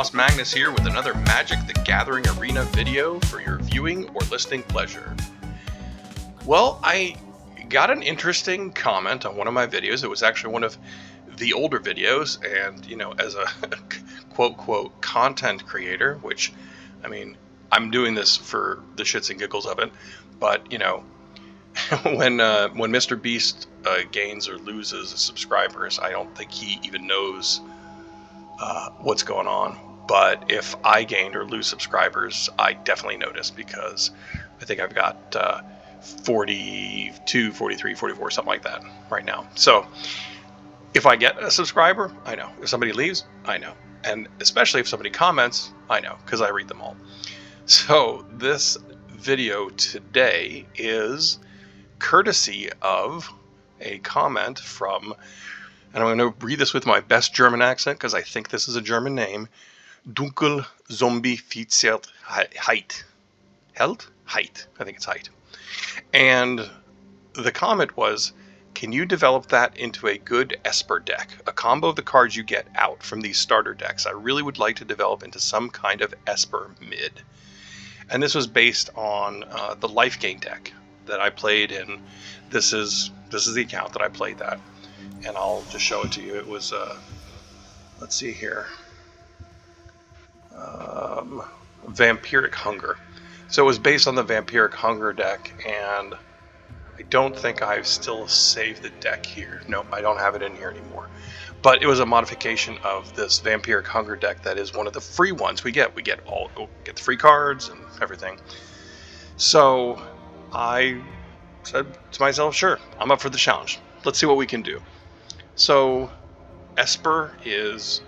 Boss Magnus here with another Magic the Gathering Arena video for your viewing or listening pleasure. Well, I got an interesting comment on one of my videos. It was actually one of the older videos, and you know, as a quote content creator, which, I mean, I'm doing this for the shits and giggles of it, but you know, when Mr. Beast gains or loses subscribers, I don't think he even knows what's going on. But if I gained or lose subscribers, I definitely notice, because I think I've got 42, 43, 44, something like that right now. So if I get a subscriber, I know. If somebody leaves, I know. And especially if somebody comments, I know, because I read them all. So this video today is courtesy of a comment from, and I'm going to read this with my best German accent because I think this is a German name, Dunkel Zombie Fitzert Heit. Held? Heit. I think it's Heit. And the comment was, can you develop that into a good Esper deck? A combo of the cards you get out from these starter decks. I really would like to develop into some kind of Esper mid. And this was based on the life gain deck that I played in. This is the account that I played that. And I'll just show it to you. It was, let's see here, Vampiric Hunger. So it was based on the Vampiric Hunger deck, and I don't think I've still saved the deck here. Nope, I don't have it in here anymore. But it was a modification of this Vampiric Hunger deck that is one of the free ones we get. We get the free cards and everything. So I said to myself, sure, I'm up for the challenge. Let's see what we can do. So Esper is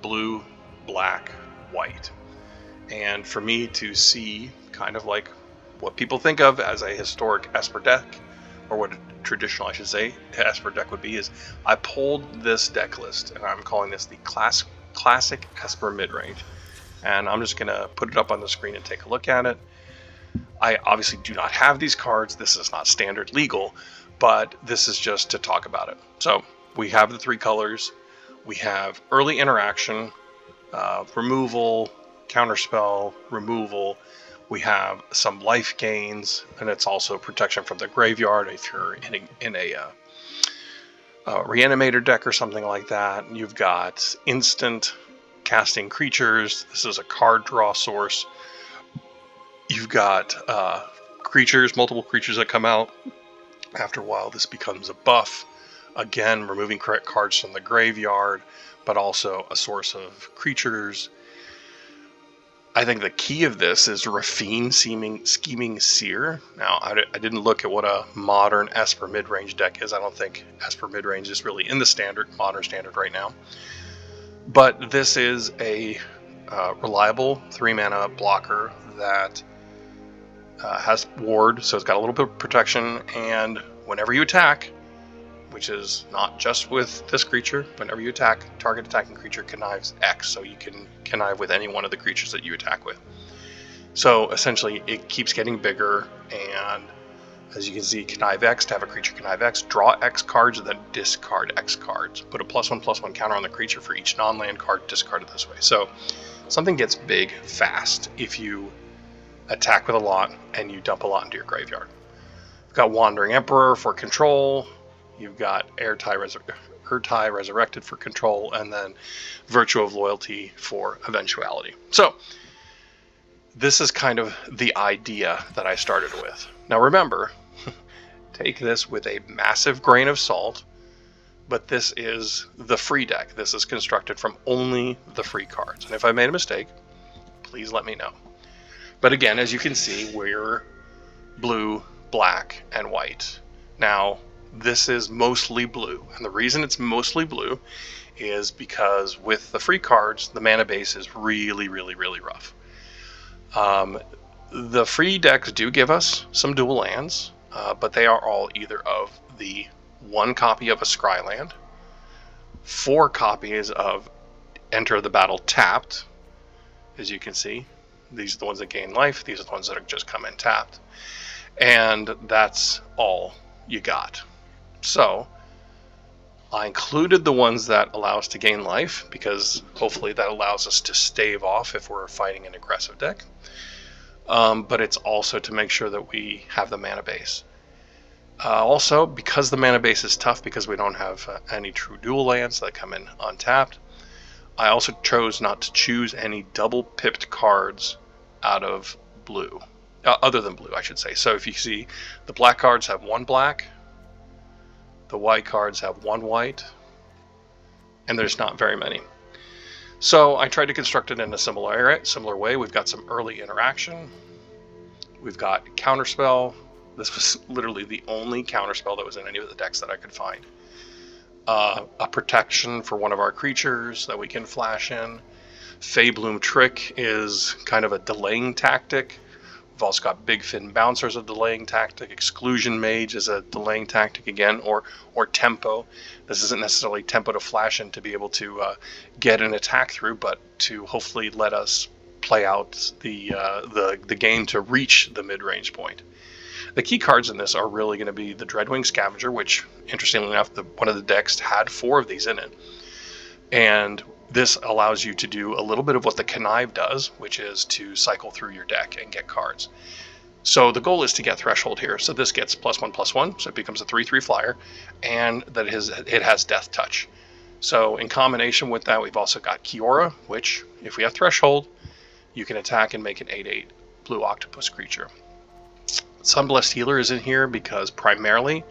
blue, black, white. And for me to see kind of like what people think of as a historic Esper deck, or what a traditional, I should say, Esper deck would be, is I pulled this deck list, and I'm calling this the classic Esper midrange. And I'm just going to put it up on the screen and take a look at it. I obviously do not have these cards. This is not standard legal, but this is just to talk about it. So we have the three colors. We have early interaction, removal, counterspell, removal. We have some life gains, and it's also protection from the graveyard if you're in a reanimator deck or something like that. You've got instant casting creatures. This is a card draw source. You've got creatures, multiple creatures that come out. After a while, this becomes a buff. Again, removing correct cards from the graveyard, but also a source of creatures. I think the key of this is Raffine Scheming Seer. Now, I didn't look at what a modern Esper midrange deck is. I don't think Esper midrange is really in the modern standard right now. But this is a reliable 3-mana blocker that has ward, so it's got a little bit of protection, and whenever you attack, which is not just with this creature, whenever you attack, target attacking creature connives X, so you can connive with any one of the creatures that you attack with. So essentially it keeps getting bigger, and as you can see, connive X, to have a creature connive X, draw X cards and then discard X cards. Put a +1/+1 counter on the creature for each non-land card discarded this way. So something gets big fast if you attack with a lot and you dump a lot into your graveyard. You've got Wandering Emperor for control. You've got Urtai Resurrected for control, and then Virtue of Loyalty for eventuality. So this is kind of the idea that I started with. Now remember, take this with a massive grain of salt, but this is the free deck. This is constructed from only the free cards. And if I made a mistake, please let me know. But again, as you can see, we're blue, black, and white. Now, this is mostly blue, and the reason it's mostly blue is because with the free cards, the mana base is really rough. The free decks do give us some dual lands, but they are all either of the 1 copy of a Scryland, 4 copies of Enter the Battle tapped. As you can see, these are the ones that gain life, these are the ones that are just come in tapped, and that's all you got. So I included the ones that allow us to gain life, because hopefully that allows us to stave off if we're fighting an aggressive deck. But it's also to make sure that we have the mana base. Also, because the mana base is tough, because we don't have any true dual lands that come in untapped, I also chose not to choose any double pipped cards out of blue. Other than blue, I should say. So if you see, the black cards have 1 black, the white cards have 1 white, and there's not very many. So I tried to construct it in a similar way. We've got some early interaction. We've got counterspell. This was literally the only counterspell that was in any of the decks that I could find. A protection for one of our creatures that we can flash in. Faebloom Trick is kind of a delaying tactic. We've also got Bigfin Bouncer as a delaying tactic. Exclusion Mage is a delaying tactic again, or Tempo. This isn't necessarily tempo to flash in to be able to get an attack through, but to hopefully let us play out the game to reach the mid-range point. The key cards in this are really going to be the Dreadwing Scavenger, which, interestingly enough, one of the decks had 4 of these in it. And this allows you to do a little bit of what the Connive does, which is to cycle through your deck and get cards. So the goal is to get Threshold here. So this gets +1/+1, so it becomes a 3/3 flyer, and that it has Death Touch. So in combination with that, we've also got Kiora, which, if we have Threshold, you can attack and make an 8/8 blue octopus creature. Sunblessed Healer is in here because primarily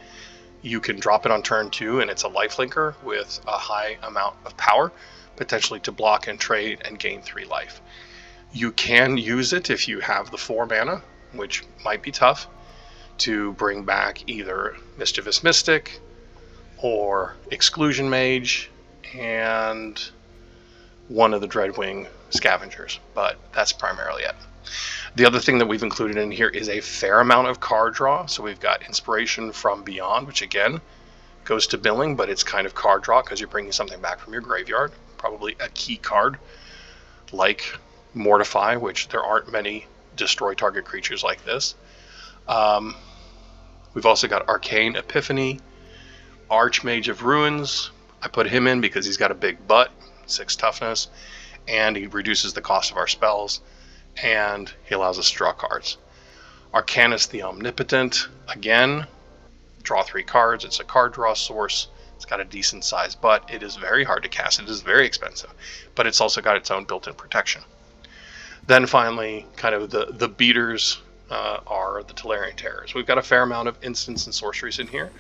you can drop it on turn 2 and it's a lifelinker with a high amount of power, potentially to block and trade and gain 3 life. You can use it if you have the 4 mana, which might be tough, to bring back either Mischievous Mystic or Exclusion Mage and one of the Dreadwing Scavengers, but that's primarily it. The other thing that we've included in here is a fair amount of card draw. So we've got Inspiration from Beyond, which again goes to milling, but it's kind of card draw because you're bringing something back from your graveyard, probably a key card like Mortify, which there aren't many destroy target creatures like this. We've also got Arcane Epiphany, Archmage of Ruins. I put him in because he's got a big butt, 6 toughness, and he reduces the cost of our spells, and he allows us to draw cards. Arcanis the Omnipotent, again, draw 3 cards. It's a card draw source. It's got a decent sized butt. It is very hard to cast. It is very expensive, but it's also got its own built-in protection. Then finally, kind of the beaters are the Tolarian Terrors. We've got a fair amount of instants and sorceries in here.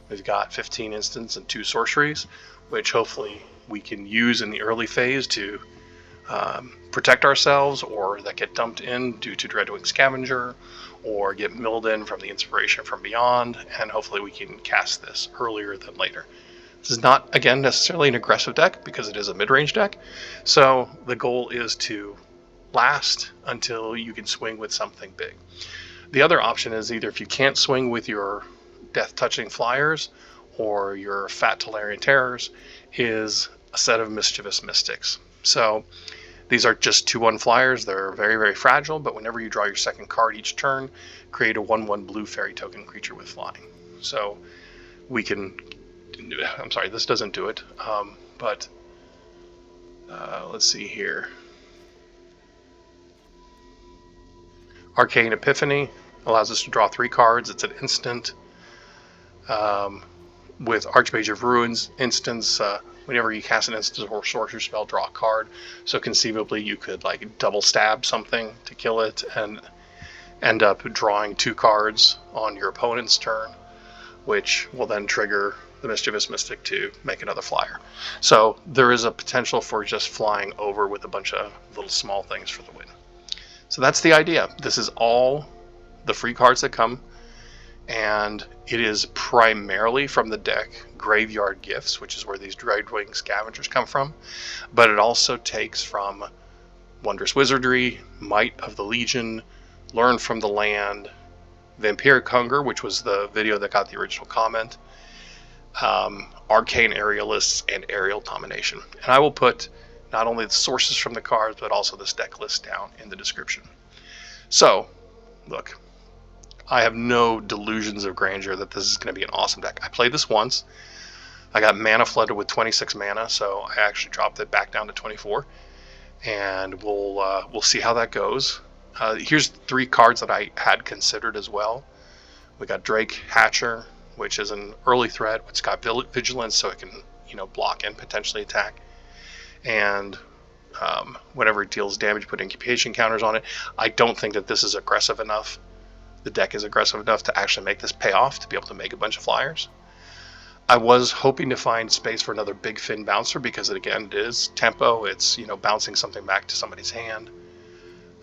We've got 15 instants and 2 sorceries, which hopefully we can use in the early phase to protect ourselves, or that get dumped in due to Dreadwing Scavenger, or get milled in from the Inspiration from Beyond, and hopefully we can cast this earlier than later. This is not, again, necessarily an aggressive deck because it is a mid-range deck, so the goal is to last until you can swing with something big. The other option is either if you can't swing with your death-touching flyers or your fat Tolarian Terrors, is a set of Mischievous Mystics. So these are just 2/1 flyers. They're very, very fragile, but whenever you draw your second card each turn, create a 1/1 blue fairy token creature with flying. So we can, I'm sorry, this doesn't do it, but let's see here. Arcane Epiphany allows us to draw 3 cards. It's an instant. With Archmage of Ruins instance, whenever you cast an instant or sorcery spell, draw a card. So conceivably you could like double stab something to kill it and end up drawing 2 cards on your opponent's turn, which will then trigger the Mischievous Mystic to make another flyer. So there is a potential for just flying over with a bunch of little small things for the win. So that's the idea. This is all the free cards that come, and it is primarily from the deck Graveyard Gifts, which is where these Dreadwing Scavengers come from, but it also takes from Wondrous Wizardry, Might of the Legion, Learn from the Land, Vampiric Hunger, which was the video that got the original comment, Arcane Aerialists, and Aerial Domination. And I will put not only the sources from the cards, but also this deck list down in the description. So, look, I have no delusions of grandeur that this is going to be an awesome deck. I played this once. I got mana flooded with 26 mana, so I actually dropped it back down to 24, and we'll see how that goes. Here's 3 cards that I had considered as well. We got Drake Hatcher, which is an early threat. It's got vigilance, so it can, you know, block and potentially attack. And whenever it deals damage, put incubation counters on it. I don't think that this is aggressive enough. The deck is aggressive enough to actually make this pay off, to be able to make a bunch of flyers. I was hoping to find space for another Bigfin bouncer, because it is tempo. It's, you know, bouncing something back to somebody's hand.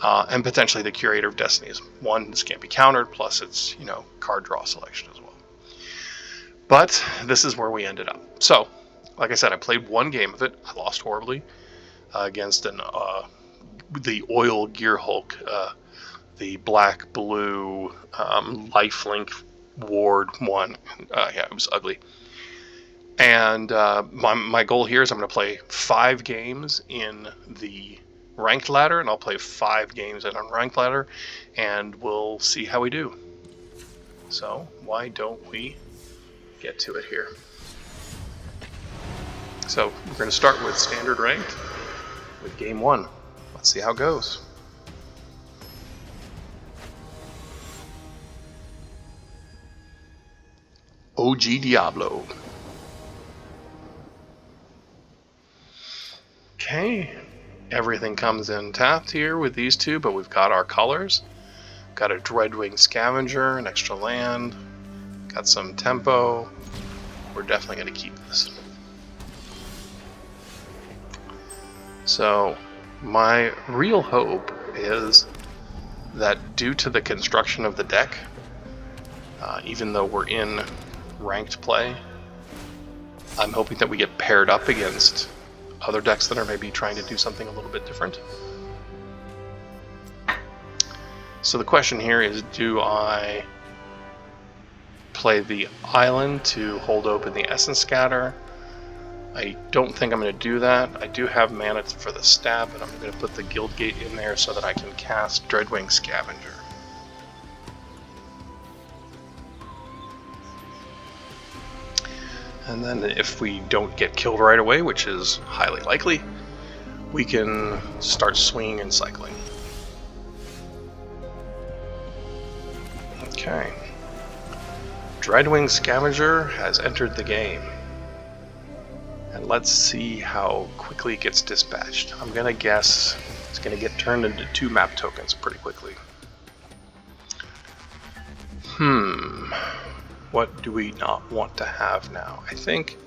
And potentially the Curator of Destinies. One, this can't be countered, plus it's, you know, card draw selection as well. But this is where we ended up. So, like I said, I played 1 game of it. I lost horribly against the Oil Gear Hulk, the black-blue lifelink ward one. Yeah, it was ugly. And my goal here is I'm going to play 5 games in the ranked ladder, and I'll play 5 games in unranked ladder, and we'll see how we do. So why don't we get to it here? So we're going to start with standard ranked with game 1. Let's see how it goes. OG Diablo. Okay, everything comes in tapped here with these 2, but we've got our colors. Got a Dreadwing Scavenger, an extra land, got some tempo. We're definitely going to keep this. So my real hope is that due to the construction of the deck, even though we're in ranked play, I'm hoping that we get paired up against other decks that are maybe trying to do something a little bit different. So the question here is, do I play the island to hold open the Essence Scatter? I don't think I'm going to do that. I do have mana for the stab, but I'm going to put the Guild Gate in there so that I can cast Dreadwing Scavenger. And then if we don't get killed right away, which is highly likely, we can start swinging and cycling. Okay. Dreadwing Scavenger has entered the game. And let's see how quickly it gets dispatched. I'm going to guess it's going to get turned into 2 map tokens pretty quickly. What do we not want to have now? I think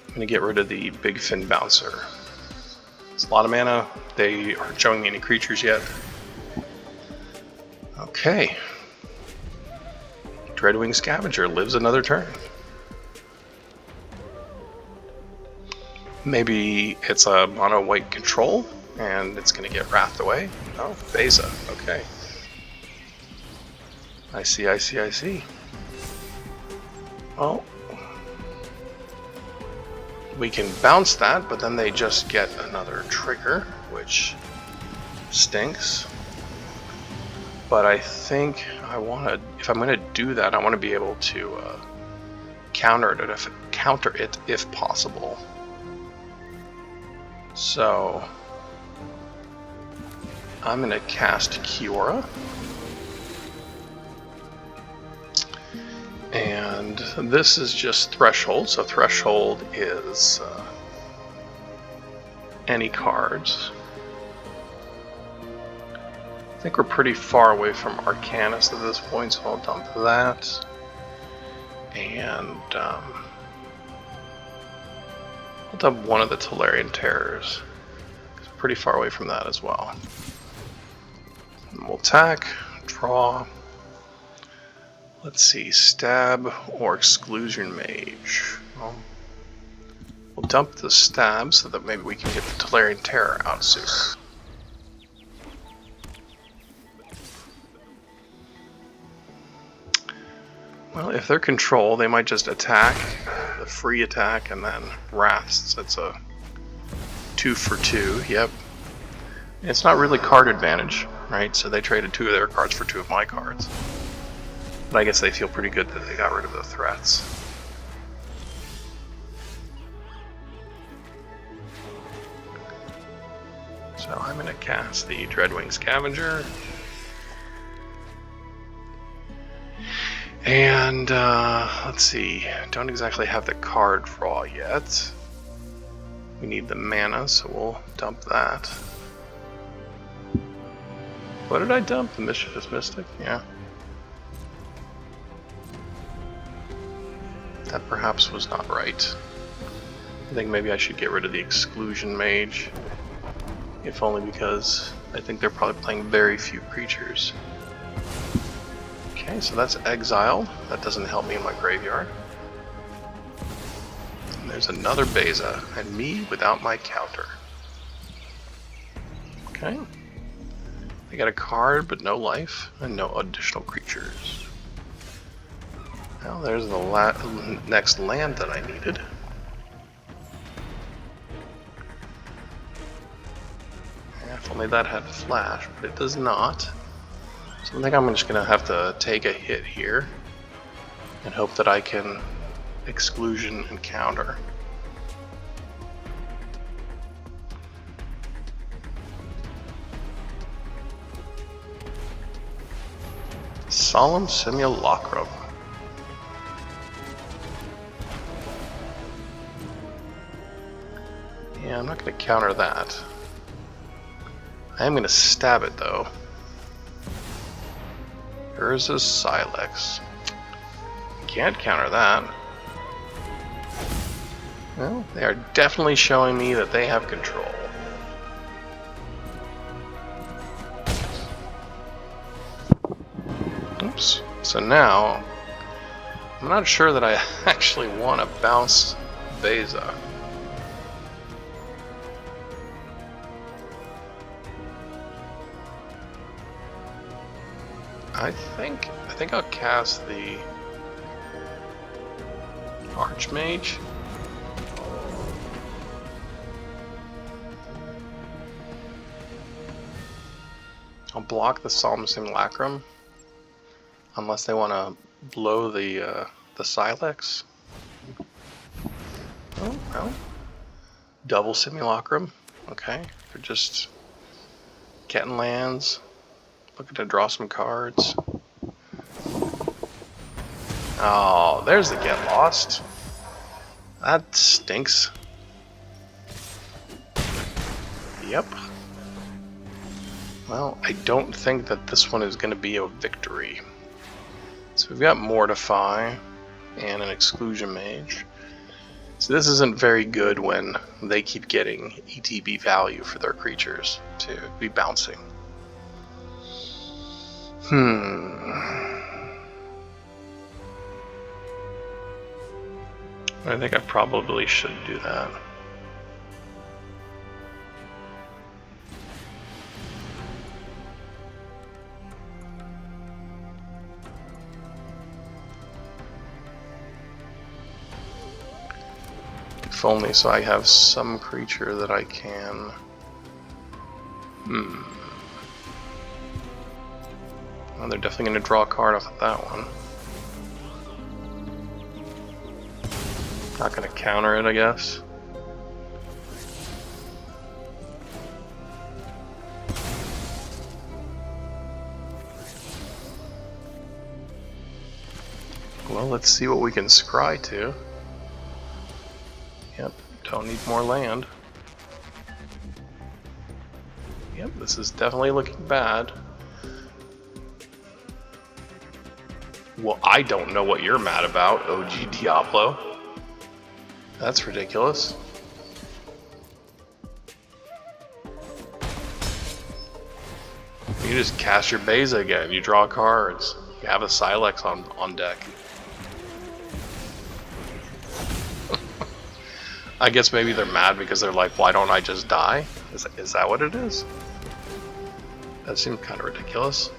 I'm going to get rid of the Bigfin Bouncer. It's a lot of mana. They aren't showing me any creatures yet. Okay. Dreadwing Scavenger lives another turn. Maybe it's a mono white control and it's going to get wrathed away. Oh, Beza. Okay. I see. Well, we can bounce that, but then they just get another trigger, which stinks. But I think I want to, if I'm going to do that, I want to be able to counter it if possible. So I'm going to cast Kiora. And this is just Threshold, so Threshold is any cards. I think we're pretty far away from Arcanis at this point, so I'll dump that. And I'll dump one of the Tolarian Terrors. It's pretty far away from that as well. And we'll attack, draw. Let's see, stab or exclusion mage. Well, we'll dump the stab so that maybe we can get the Tolarian Terror out sooner. Well, if they're control, they might just attack, the free attack, and then wrath. So it's a 2 for 2, yep. It's not really card advantage, right? So they traded 2 of their cards for 2 of my cards. But I guess they feel pretty good that they got rid of the threats. So I'm going to cast the Dreadwing Scavenger. And let's see, don't exactly have the card draw yet. We need the mana, so we'll dump that. What did I dump? The Mischievous Mystic? Yeah. That perhaps was not right. I think maybe I should get rid of the Exclusion Mage. If only because I think they're probably playing very few creatures. Okay, so that's exiled. That doesn't help me in my graveyard. And there's another Beza, and me without my counter. Okay. I got a card, but no life, and no additional creatures. Well, there's the next land that I needed. Yeah, if only that had flash, but it does not. So I think I'm just going to have to take a hit here and hope that I can exclusion and counter. Solemn Simulacrum. Yeah, I'm not going to counter that. I am going to stab it though. Urza's Silex. Can't counter that. Well, they are definitely showing me that they have control. Oops. So now, I'm not sure that I actually want to bounce Beza. I think I'll cast the Archmage. I'll block the Solemn Simulacrum unless they want to blow the Silex. Oh no. Double Simulacrum. Okay, they're just getting lands. Looking to draw some cards. Oh, there's the Get Lost. That stinks. Yep. Well, I don't think that this one is going to be a victory. So we've got Mortify and an Exclusion Mage. So this isn't very good when they keep getting ETB value for their creatures to be bouncing. I think I probably should do that. If only so I have some creature that I can... Well, they're definitely going to draw a card off of that one. Not going to counter it, I guess. Well, let's see what we can scry to. Yep, don't need more land. Yep, this is definitely looking bad. Well, I don't know what you're mad about, OG Diablo. That's ridiculous. You just cast your Beza again, you draw cards. You have a Silex on deck. I guess maybe they're mad because they're like, why don't I just die? Is that what it is? That seems kind of ridiculous.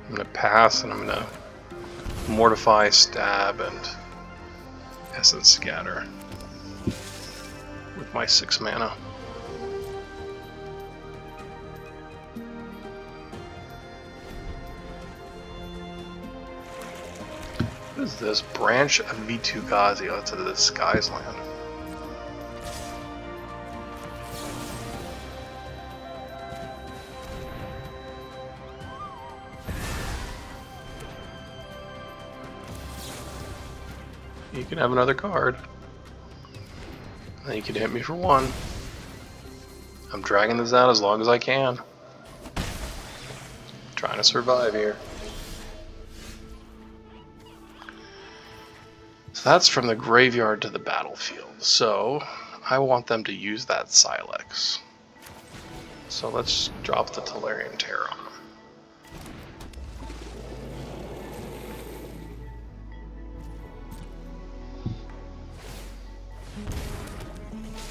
I'm going to pass and I'm going to Mortify, Stab, and Essence Scatter with my 6 mana. is this? Branch of Vitugazi. Oh, that's a disguise land. You can have another card. Then you can hit me for 1. I'm dragging this out as long as I can. Trying to survive here. So that's from the graveyard to the battlefield. So I want them to use that Silex. So let's drop the Tolarian Terror on them.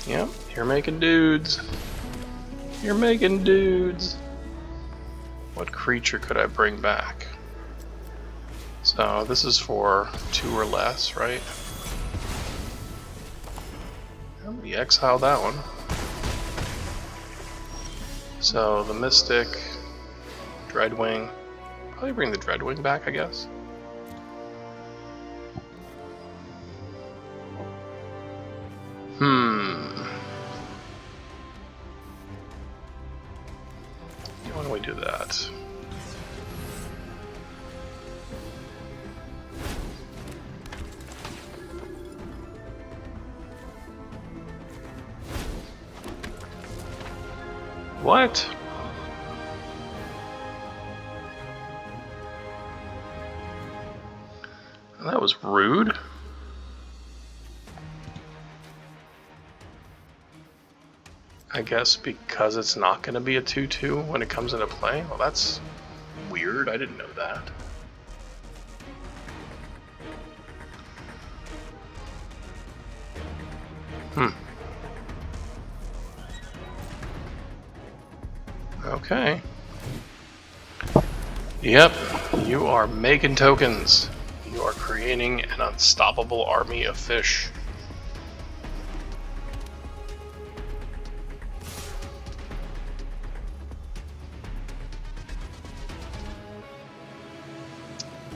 Yep, you're making dudes. You're making dudes. What creature could I bring back? So this is for 2 or less, right? We exile that one. So the Mystic, Dreadwing. Probably bring the Dreadwing back, I guess. Why don't we do that? What? That was rude. I guess because it's not going to be a 2/2 when it comes into play? Well, that's weird. I didn't know that. Okay. Yep, you are making tokens. You are creating an unstoppable army of fish.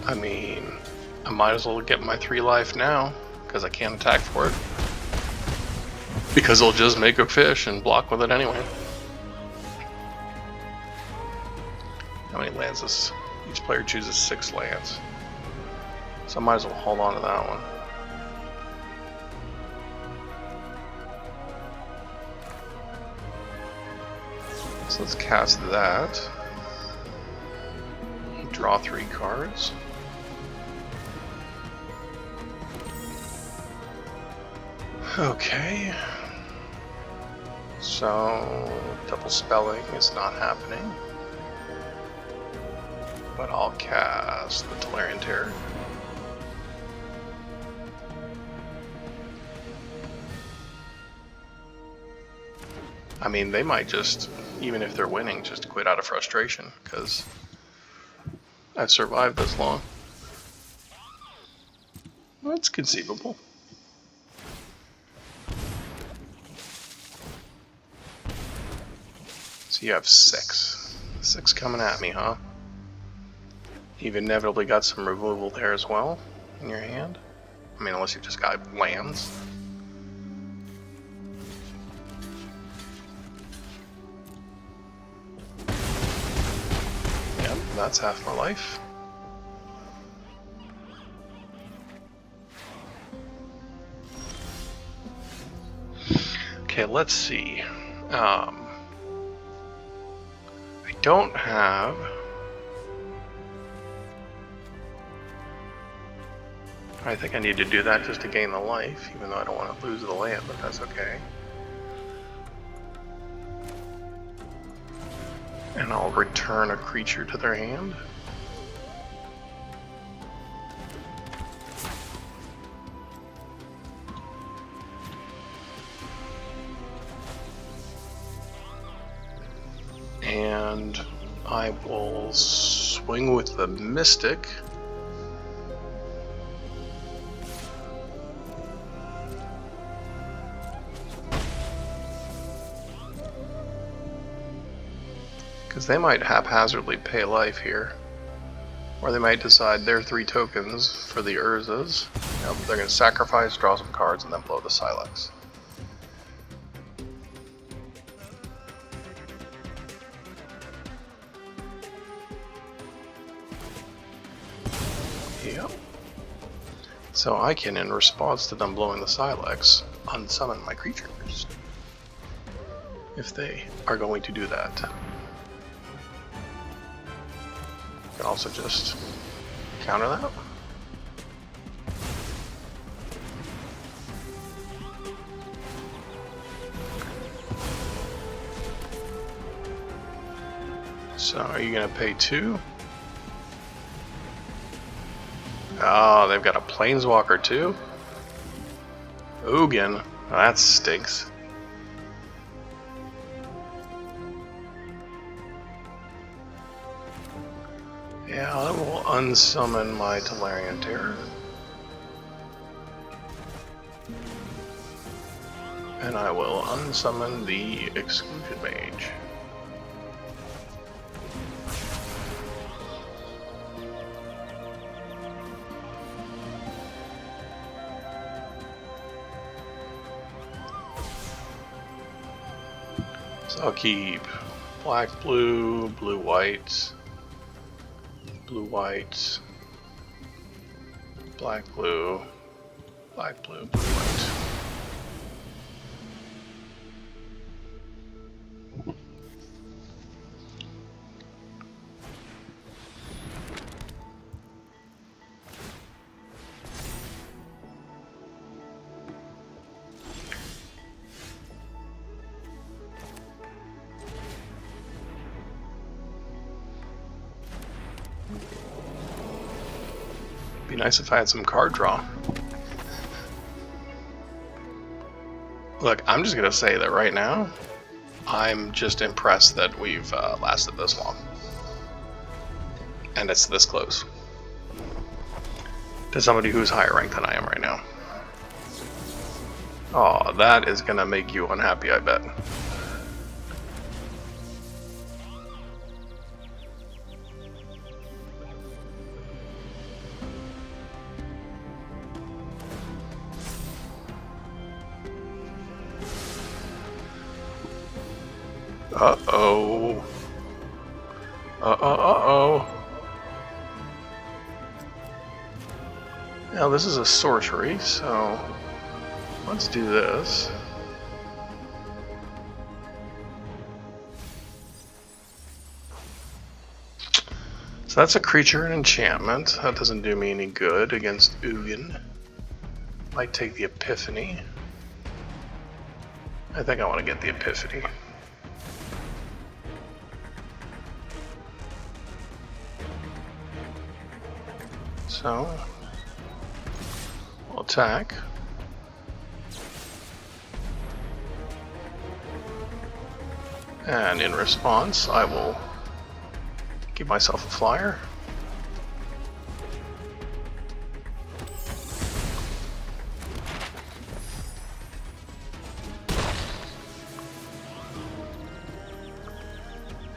I mean, I might as well get my 3 life now, because I can't attack for it. Because I'll just make a fish and block with it anyway. How many lands is each player chooses 6 lands. So I might as well hold on to that one. So let's cast that. Draw 3 cards. Okay. So double spelling is not happening. But I'll cast the Tolarian Terror. I mean, they might just, even if they're winning, just quit out of frustration, because I've survived this long. That's conceivable. So you have 6. 6 coming at me, huh? You've inevitably got some removal there as well in your hand. I mean, unless you've just got lands. Yep, that's half my life. Okay, let's see. I don't have... I think I need to do that just to gain the life, even though I don't want to lose the land, but that's okay. And I'll return a creature to their hand. And I will swing with the Mystic. Because they might haphazardly pay life here. Or they might decide their 3 tokens for the Urzas. Yep, they're going to sacrifice, draw some cards, and then blow the Silex. Yep. So I can, in response to them blowing the Silex, unsummon my creatures. If they are going to do that. I can also just counter that. So are you going to pay 2? Oh, they've got a Planeswalker too? Ugin. Oh, that stinks. Yeah, I will unsummon my Tolarian Terror. And I will unsummon the Exclusion Mage. So I'll keep black, blue, blue, white, blue, white, black, blue, black, blue, blue, white. Be nice if I had some card draw. Look, I'm just gonna say that right now, I'm just impressed that we've lasted this long. And it's this close. To somebody who's higher ranked than I am right now. Oh, that is gonna make you unhappy, I bet. Uh-oh. Uh-oh. Now this is a sorcery, so let's do this. So that's a creature and enchantment. That doesn't do me any good against Ugin. Might take the Epiphany. I think I want to get the Epiphany. So, we'll attack. And in response, I will give myself a flyer.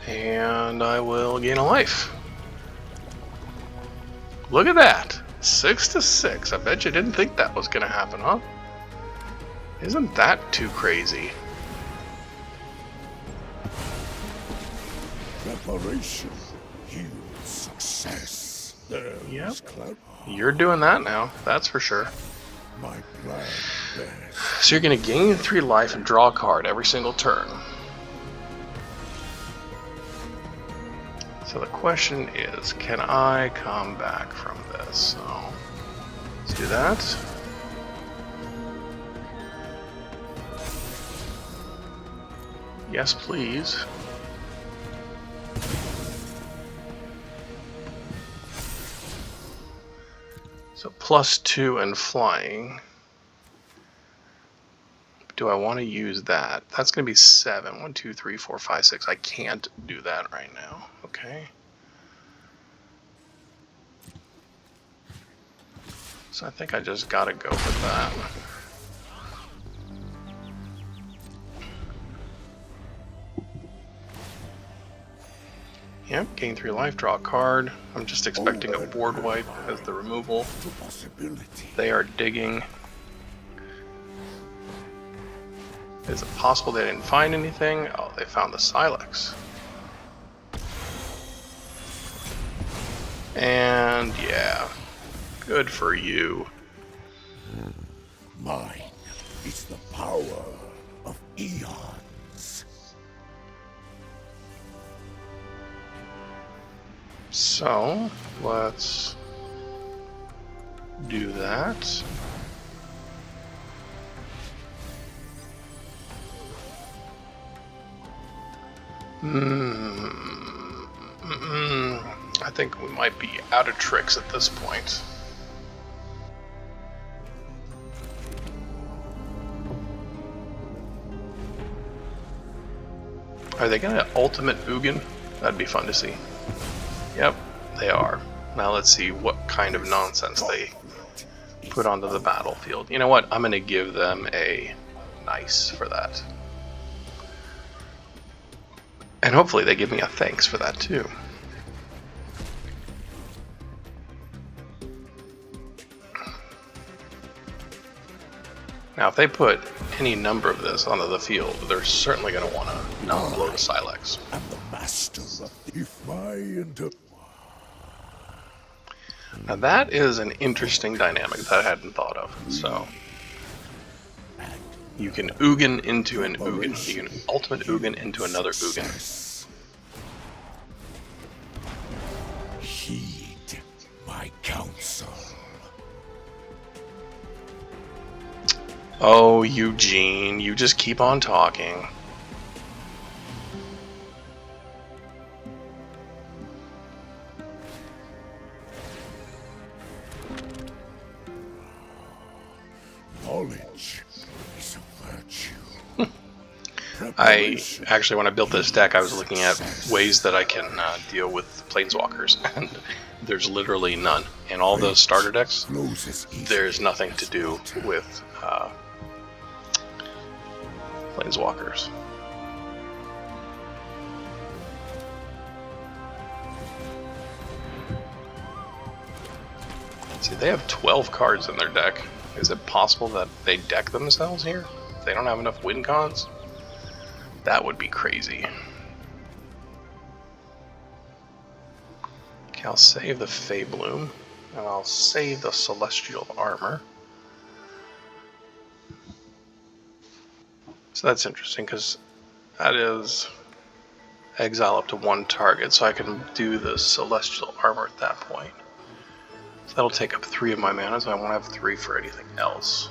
And I will gain a life. Look at that! 6-6. I bet you didn't think that was gonna happen, huh? Isn't that too crazy? Preparation yields success. Yep. You're doing that now, that's for sure. My plan best. So you're gonna gain 3 life and draw a card every single turn. So the question is, can I come back from this? So let's do that. Yes, please. So +2 and flying. Do I want to use that? That's going to be 7. 1, 2, 3, 4, 5, 6. I can't do that right now. Okay. So I think I just got to go with that. Yep, gain 3 life, draw a card. I'm just expecting a board wipe as the removal. They are digging. Is it possible they didn't find anything? Oh, they found the Silex. And yeah, good for you. Mine is the power of eons. So, let's do that. I think we might be out of tricks at this point. Are they gonna ultimate Ugin? That'd be fun to see. Yep, they are. Now let's see what kind of nonsense they put onto the battlefield. You know what? I'm gonna give them a nice for that. And hopefully they give me a thanks for that too. Now if they put any number of this onto the field, they're certainly going to want to not blow the Silex. I'm the master of if my Now that is an interesting dynamic that I hadn't thought of. So you can Ugin into an Ugin. You can ultimate Ugin into another Ugin. Heed my counsel. Oh, Eugene, you just keep on talking. Knowledge is a virtue. I actually, when I built this deck, I was looking at ways that I can deal with planeswalkers, and there's literally none. In all those starter decks, there's nothing to do with planeswalkers. See, they have 12 cards in their deck. Is it possible that they deck themselves here? If they don't have enough win cons? That would be crazy. Okay, I'll save the Faebloom, and I'll save the Celestial Armor. So that's interesting, because that is exile up to 1 target, so I can do the Celestial Armor at that point. So that'll take up 3 of my mana, so I won't have 3 for anything else.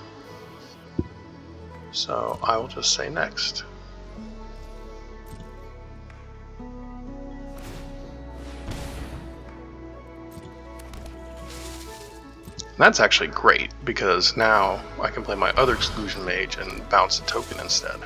So I will just say next. That's actually great, because now I can play my other Exclusion Mage and bounce a token instead.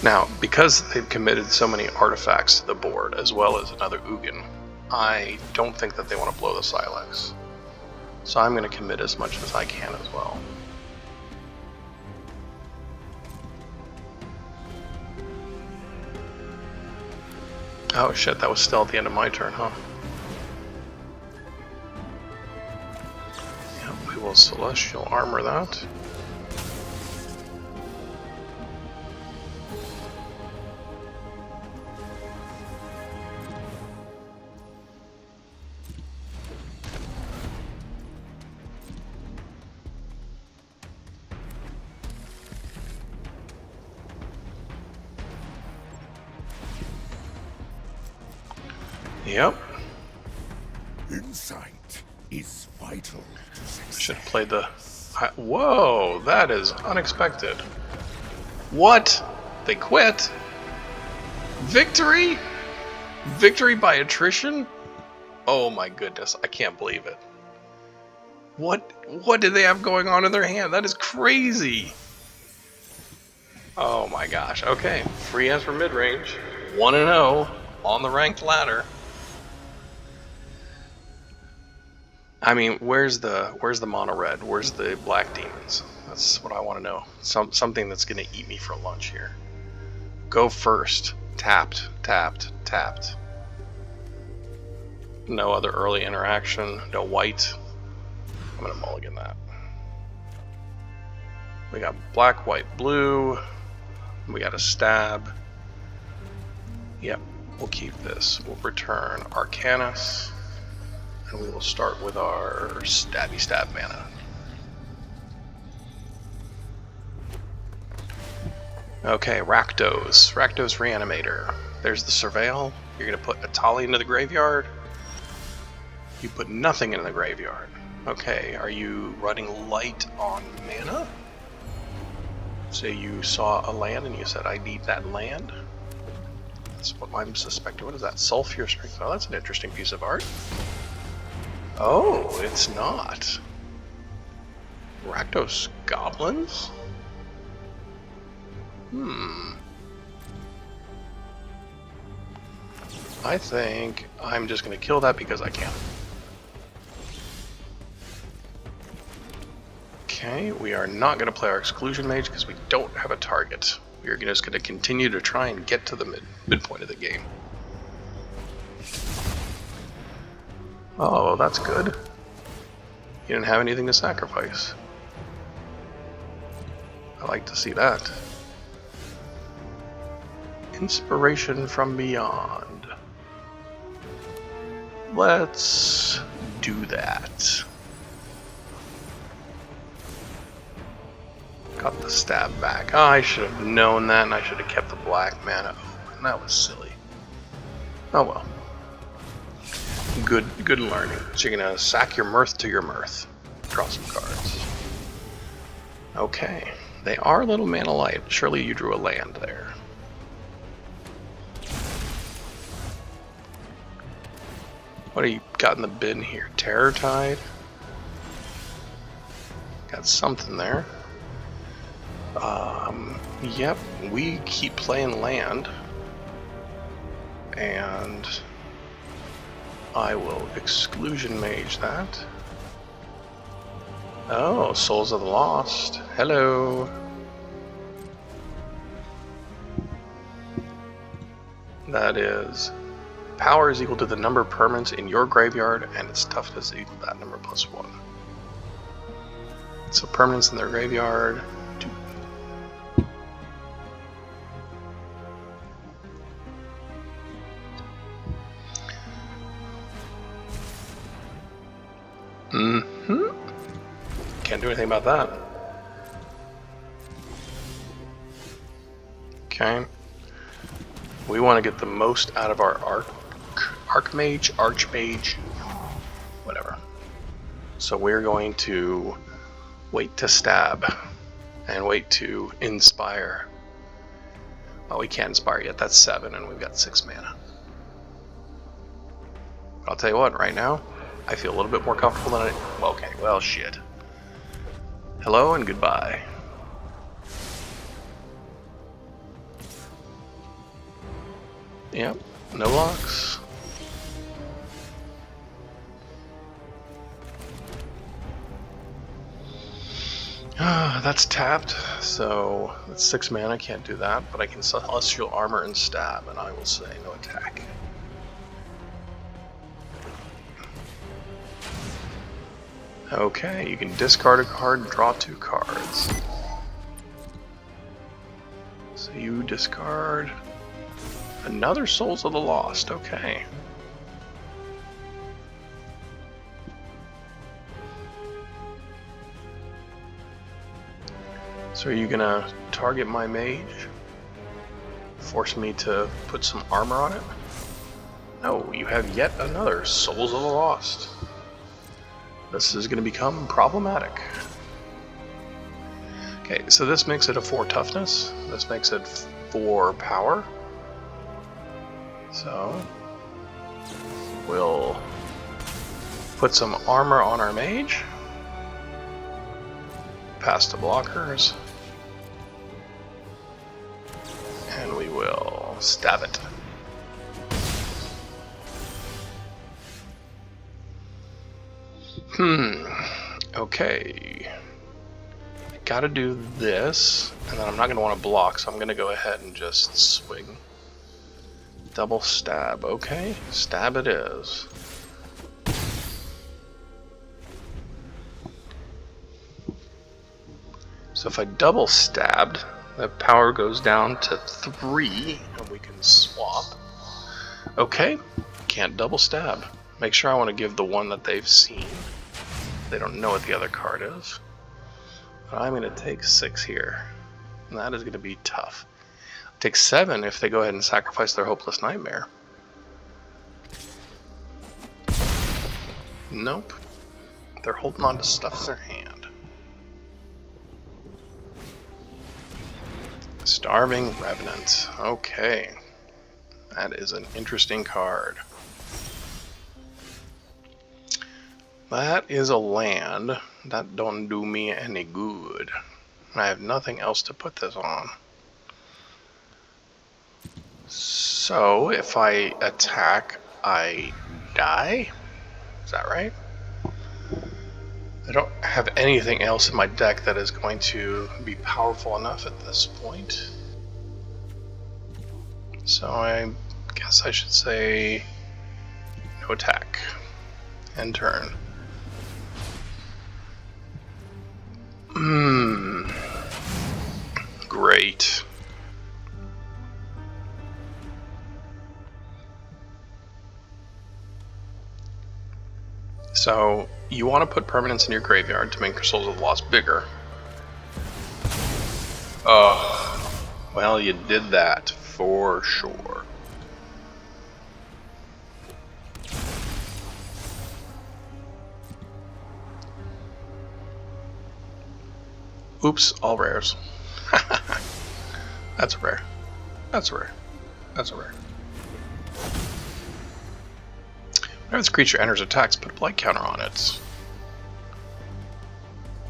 Now, because they've committed so many artifacts to the board, as well as another Ugin, I don't think that they want to blow the Silex. So I'm going to commit as much as I can as well. Oh shit, that was still at the end of my turn, huh? Yeah, we will Celestial Armor that. Yep. Insight is vital to success. Should have played the... Whoa, that is unexpected. What? They quit? Victory? Victory by attrition? Oh my goodness, I can't believe it. What did they have going on in their hand? That is crazy. Oh my gosh. Okay, free hands for mid-range. 1-0 on the ranked ladder. I mean, where's the mono red? Where's the black demons? That's what I want to know. Something that's gonna eat me for lunch here. Go first. Tapped, tapped, tapped. No other early interaction. No white. I'm gonna mulligan that. We got black, white, blue. We got a stab. Yep, we'll keep this. We'll return Arcanis. And we will start with our stabby stab mana. Okay, Rakdos. Rakdos Reanimator. There's the Surveil. You're going to put Atali into the graveyard. You put nothing into the graveyard. Okay, are you running light on mana? Say you saw a land and you said, I need that land. That's what I'm suspecting. What is that? Sulfur Strength. Oh, that's an interesting piece of art. Oh, it's not. Rakdos Goblins? I think I'm just going to kill that because I can. Okay, we are not going to play our Exclusion Mage because we don't have a target. We're just going to continue to try and get to the midpoint of the game. Oh, that's good. You didn't have anything to sacrifice. I like to see that. Inspiration from Beyond. Let's do that. Got the stab back. Oh, I should have known that, and I should have kept the black mana open. That was silly. Oh well. Good learning. So you're gonna sack your mirth to your mirth. Draw some cards. Okay. They are a little mana light. Surely you drew a land there. What do you got in the bin here? Terror Tide? Got something there. Yep, we keep playing land. And I will Exclusion Mage that. Oh, Souls of the Lost. Hello. That is, power is equal to the number of permanents in your graveyard, and its toughness is equal to that number plus 1. So permanents in their graveyard. 2. Can't do anything about that. Okay. We want to get the most out of our Archmage, Archmage, whatever. So we're going to wait to stab and wait to inspire. Oh, we can't inspire yet. That's 7 and we've got 6 mana. But I'll tell you what, right now, I feel a little bit more comfortable than I... Well, okay, well, shit. Hello and goodbye. Yep, no locks. That's tapped, so that's 6 mana, can't do that, but I can Celestial Armor and stab, and I will say no attack. Okay, you can discard a card and draw 2 cards. So you discard another Souls of the Lost, okay. So are you gonna target my mage? Force me to put some armor on it? No, you have yet another Souls of the Lost. This is gonna become problematic. Okay, so this makes it a 4 toughness. This makes it 4 power. So we'll put some armor on our mage. Pass the blockers. And we will stab it. Okay. I gotta do this, and then I'm not gonna want to block, so I'm gonna go ahead and just swing. Double stab, okay? Stab it is. So if I double stabbed, the power goes down to 3, and we can swap. Okay, can't double stab. Make sure I want to give the one that they've seen. They don't know what the other card is. But I'm going to take 6 here, and that is going to be tough. Take 7 if they go ahead and sacrifice their Hopeless Nightmare. Nope. They're holding on to stuff in their hand. Starving Revenant. Okay. That is an interesting card. That is a land. That don't do me any good. I have nothing else to put this on. So, if I attack, I die? Is that right? I don't have anything else in my deck that is going to be powerful enough at this point. So I guess I should say no attack. End turn. Great. So, you want to put permanents in your graveyard to make your Souls of the Lost bigger. Well, you did that for sure. Oops, all rares. That's a rare. That's a rare. That's a rare. Whenever this creature enters attacks, put a blight counter on it.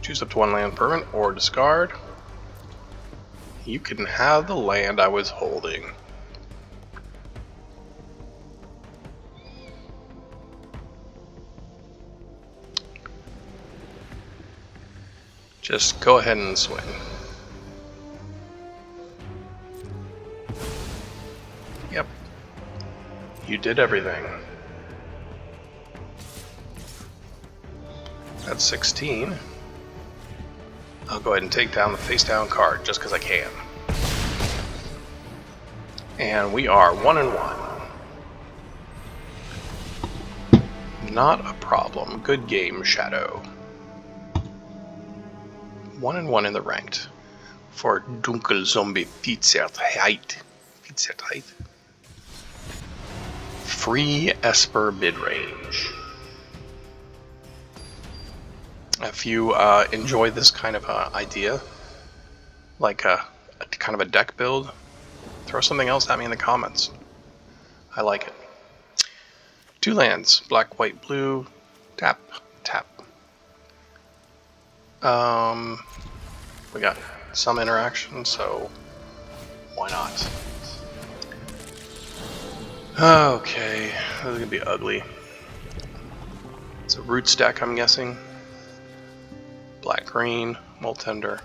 Choose up to 1 land permanent or discard. You can have the land I was holding. Just go ahead and swing. Yep. You did everything. That's 16. I'll go ahead and take down the face down card just because I can. And we are 1-1. Not a problem. Good game, Shadow. 1-1 in the ranked for Dunkelzombie Vizertheit. Free Esper mid-range. If you enjoy this kind of idea, like a kind of a deck build, throw something else at me in the comments. I like it. 2 lands, black, white, blue, tap, tap. We got some interaction, so why not? Okay, this is gonna be ugly. It's a root stack, I'm guessing. Black green, Moltender.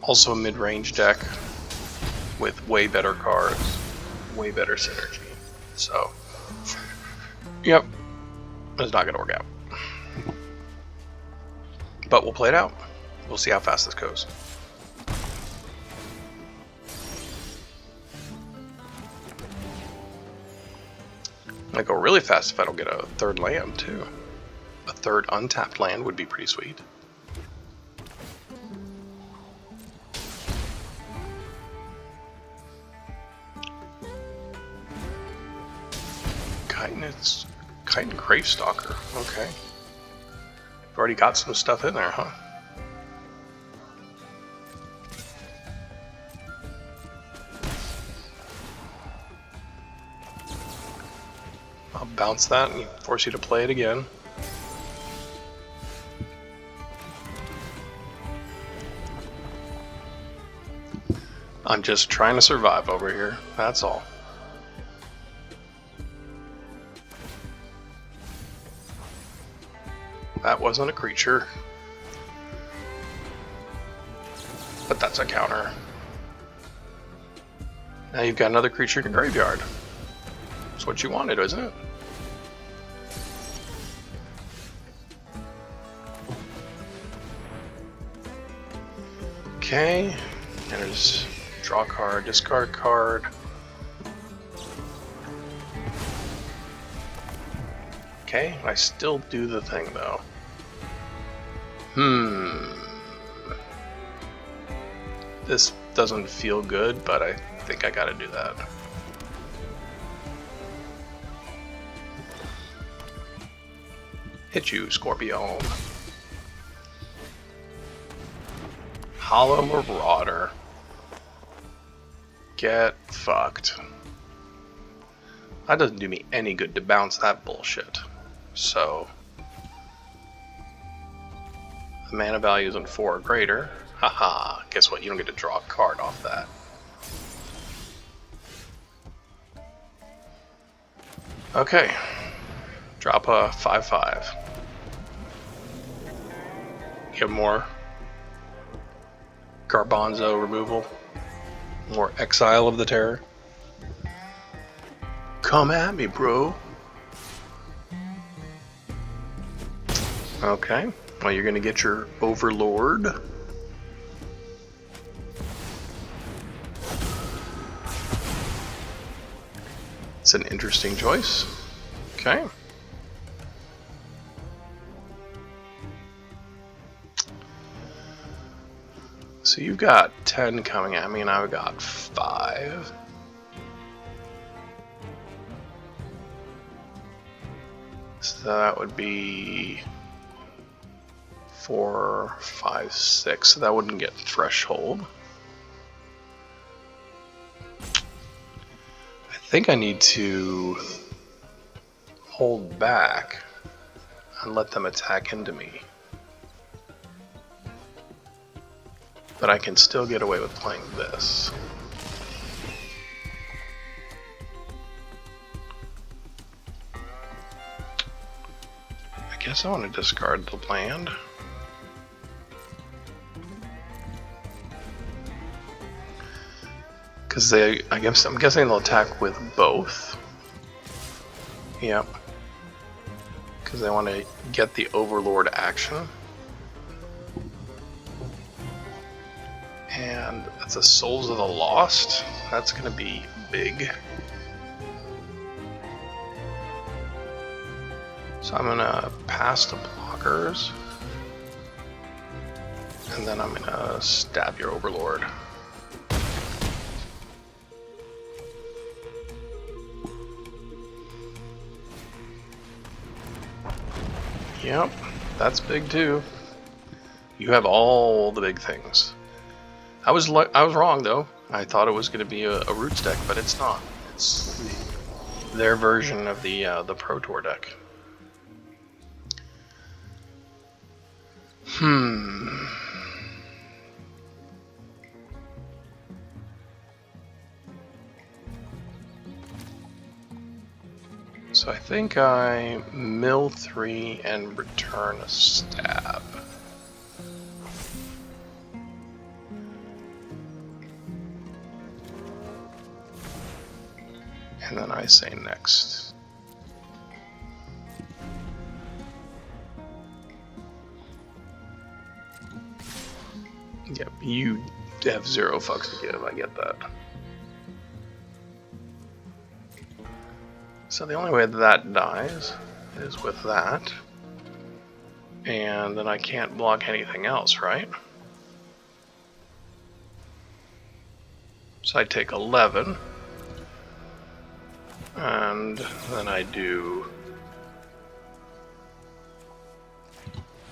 Also a mid-range deck with way better cards, way better synergy. So, yep, it's not gonna work out. But we'll play it out. We'll see how fast this goes. It'll go really fast if I don't get a 3rd land too. A 3rd untapped land would be pretty sweet. Chitin Gravestalker, okay. You've already got some stuff in there, huh? I'll bounce that and force you to play it again. I'm just trying to survive over here, that's all. that wasn't a creature. But that's a counter. Now you've got another creature in your graveyard. That's what you wanted, isn't it? Okay, there's draw a card, discard card. Okay, I still do the thing though. This doesn't feel good, but I think I gotta do that. Hit you, Scorpion. Hollow Marauder. Get fucked. That doesn't do me any good to bounce that bullshit. So, the mana value is in 4 or greater. Haha, guess what? You don't get to draw a card off that. Okay, drop a 5/5. Get more Garbanzo removal, more Exile of the Terror. Come at me, bro. Okay, well, you're gonna get your Overlord. It's an interesting choice. Okay. So you've got 10 coming at me, and I've got 5. So that would be 4, 5, 6. So that wouldn't get Threshold. I think I need to hold back and let them attack into me. But I can still get away with playing this. I guess I want to discard the land. Because I'm guessing they'll attack with both. Yep. Because they want to get the Overlord action. And that's a Souls of the Lost. That's going to be big. So I'm going to pass the blockers. And then I'm going to stab your Overlord. Yep, that's big too. You have all the big things. I was wrong though. I thought it was going to be a Roots deck, but it's not. It's their version of the Pro Tour deck. So I think I mill 3 and return a stab. And then I say next. Yep, you have 0 fucks to give, I get that. So the only way that dies is with that. And then I can't block anything else, right? So I take 11. And then I do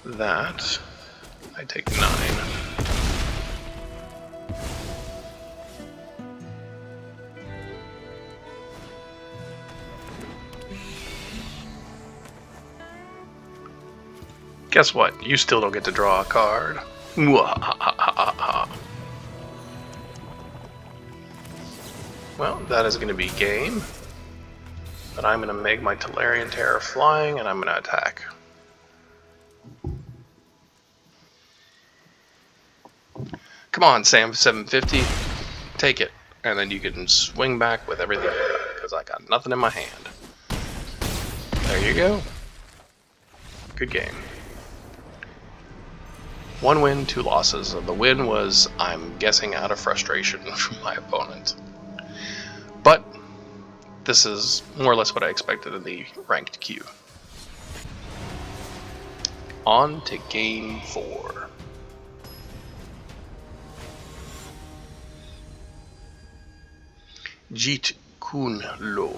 that. I take 9. Guess what? You still don't get to draw a card. Well, that is going to be game. But I'm going to make my Tolarian Terror flying, and I'm going to attack. Come on, Sam 750. Take it. And then you can swing back with everything because I got nothing in my hand. There you go. Good game. 1 win, 2 losses. The win was, I'm guessing, out of frustration from my opponent. But this is more or less what I expected in the ranked queue. On to game 4. Jeet Kun Lo.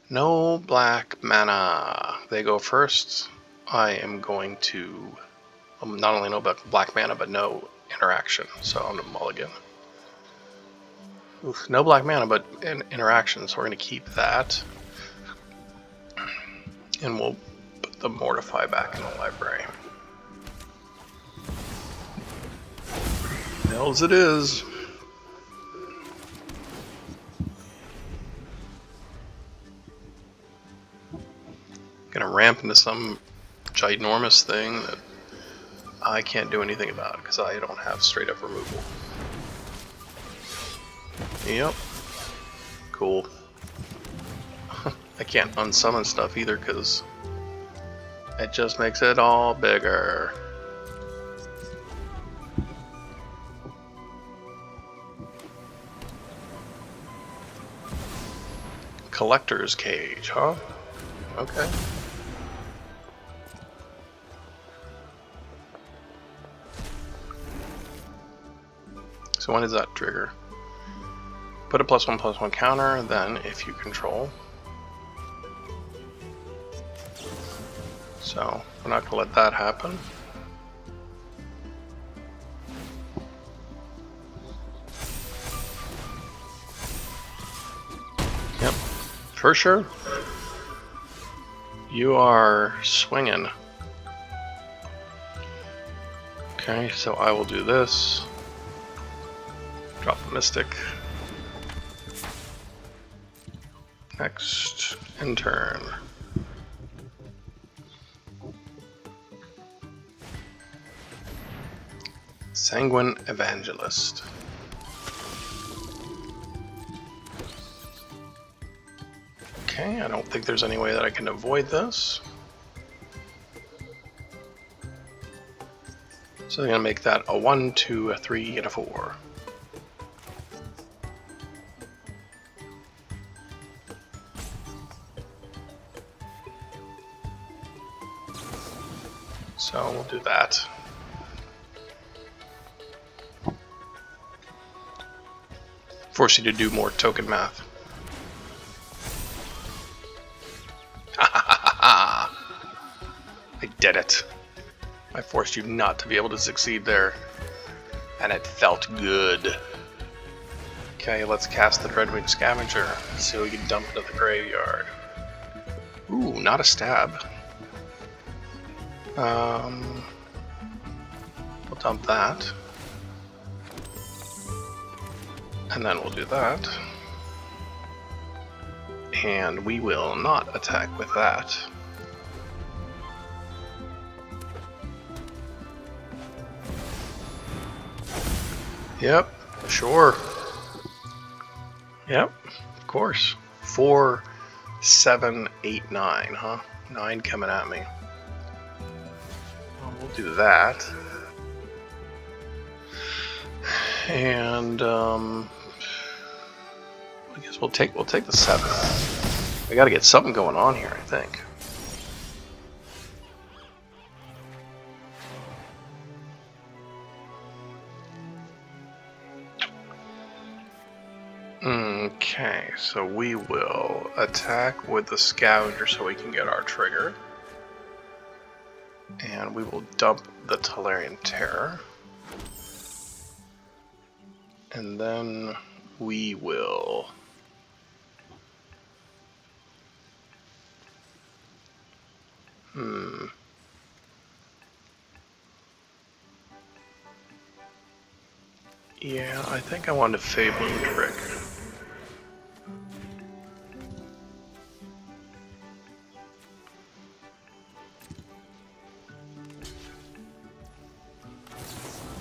No black mana. They go first. I am going to not only no black mana, but no interaction. So I'm gonna mulligan. Oof, no black mana, but interaction. So we're gonna keep that, and we'll put the Mortify back in the library. As it is. Gonna ramp into some ginormous thing that I can't do anything about because I don't have straight up removal. Yep. Cool. I can't unsummon stuff either because it just makes it all bigger. Collector's Cage, huh? Okay. So when does that trigger? Put a +1/+1 counter, then if you control. So we're not gonna let that happen. Yep, for sure. You are swinging. Okay, so I will do this. Drop the Mystic. Next, in turn. Sanguine Evangelist. Okay, I don't think there's any way that I can avoid this. So I'm going to make that a 1, 2, a 3, and a 4. So we'll do that. Force you to do more token math. I did it. I forced you not to be able to succeed there. And it felt good. Okay, let's cast the Dreadwing Scavenger so we can dump it into the graveyard. Ooh, not a stab. We'll dump that. And then we'll do that. And we will not attack with that. Yep, sure. Yep, of course. 4, 7, 8, 9, huh? 9 coming at me. Well, we'll do that. And I guess we'll take the 7. We got to get something going on here, I think. Okay, so we will attack with the Scavenger so we can get our trigger. And we will dump the Tolarian Terror. And then we will yeah, I think I want a Faebloom trick.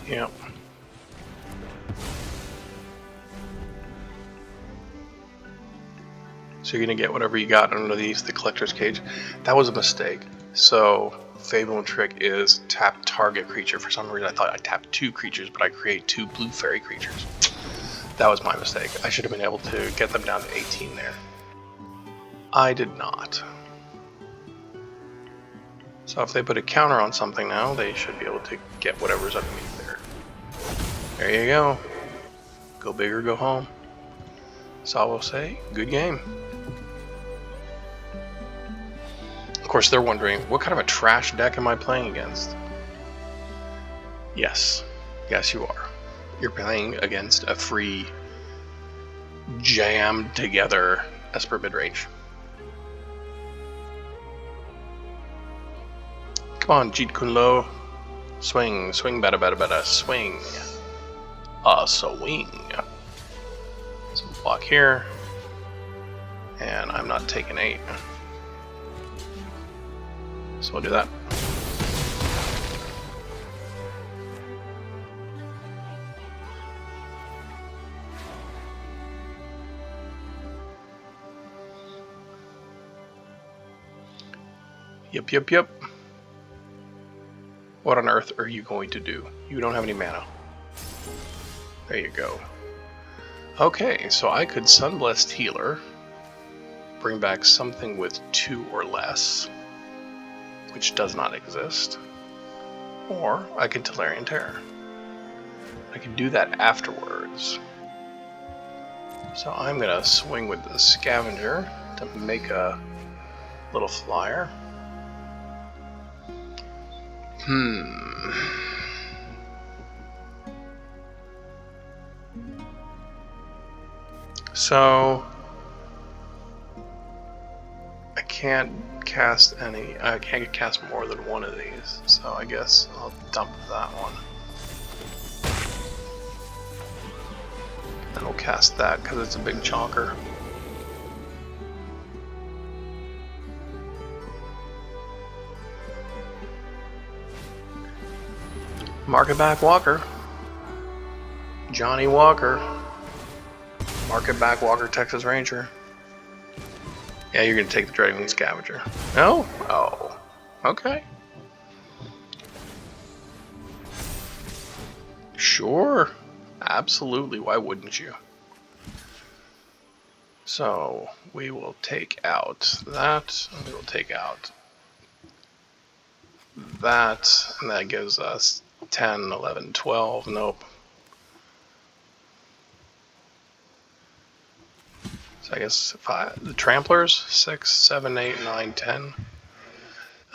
Yep. So you're going to get whatever you got underneath the collector's cage. That was a mistake. So Faebloom trick is tap target creature. For some reason I thought I tapped 2 creatures, but I create 2 blue fairy creatures. That was my mistake. I should have been able to get them down to 18 there. I did not. So if they put a counter on something now, they should be able to get whatever's underneath there. There you go. Go big or go home. So I will say, good game. Of course, they're wondering, what kind of a trash deck am I playing against? Yes. Yes, you are. You're playing against a free, jammed together Esper midrange. Come on, Jeet Kune Lo. Swing, swing, bada, bada, bada, swing. Swing. So block here. And I'm not taking 8. So we'll do that. Yep. What on earth are you going to do? You don't have any mana. There you go. Okay, so I could Sunblessed Healer, bring back something with 2 or less, which does not exist, or I could Tolarian Terror. I can do that afterwards. So I'm gonna swing with the Scavenger to make a little flyer. So I can't cast any. I can't cast more than one of these. So I guess I'll dump that one. And I'll cast that because it's a big chonker. Market back Walker. Johnny Walker. Market back Walker, Texas Ranger. Yeah, you're gonna take the Dreadwing Scavenger. No? Oh. Okay. Sure. Absolutely. Why wouldn't you? So we will take out that. And we will take out that. And that gives us 10, 11, 12. Nope. So I guess the Tramplers, 6, 7, 8, 9, 10,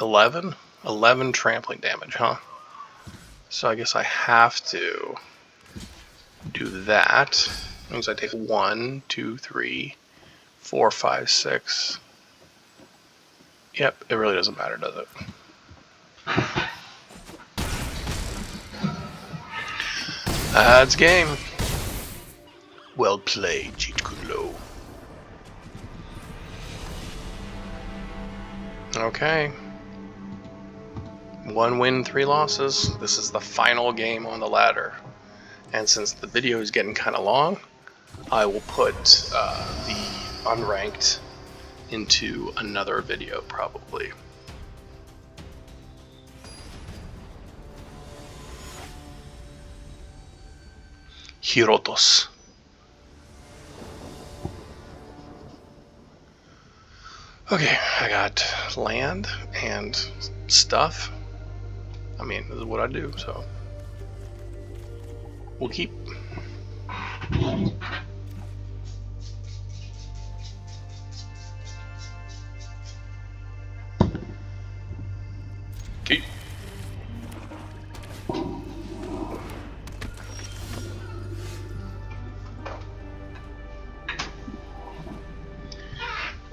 11? 11 trampling damage, huh? So I guess I have to do that. That means I take 1, 2, 3, 4, 5, 6. Yep, it really doesn't matter, does it? That's game. Well played, Jeet Kune Lo. Okay. 1 win, 3 losses. This is the final game on the ladder. And since the video is getting kind of long, I will put the unranked into another video probably. Hirotos. Okay, I got land and stuff. I mean, this is what I do, so we'll keep. Keep.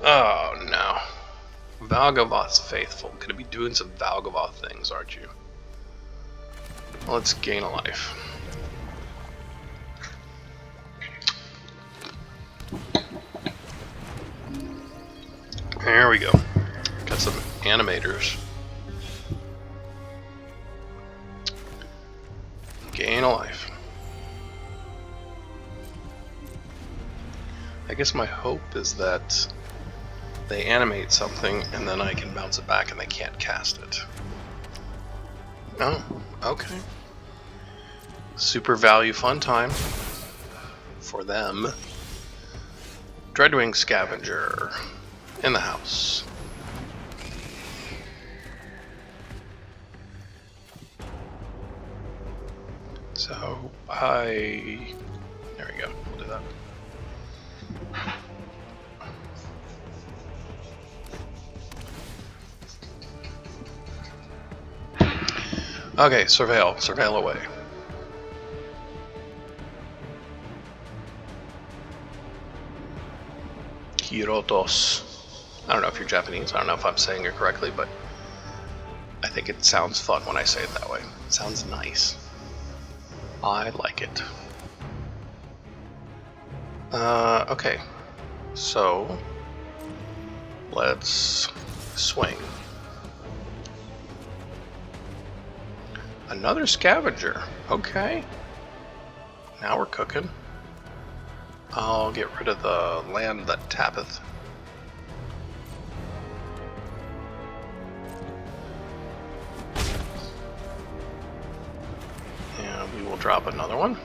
Oh no. Valgavoth's faithful. Gonna be doing some Valgavoth things, aren't you? Well, let's gain a life. There we go. Got some animators. Gain a life. I guess my hope is that they animate something and then I can bounce it back and they can't cast it. Oh, okay. Super value fun time for them. Dreadwing Scavenger in the house. So there we go, we'll do that. Okay, surveil away. Kirotos. I don't know if you're Japanese, I don't know if I'm saying it correctly, but I think it sounds fun when I say it that way. It sounds nice. I like it. Okay, so let's swing. Another Scavenger. Okay. Now we're cooking. I'll get rid of the land that tappeth. And we will drop another one.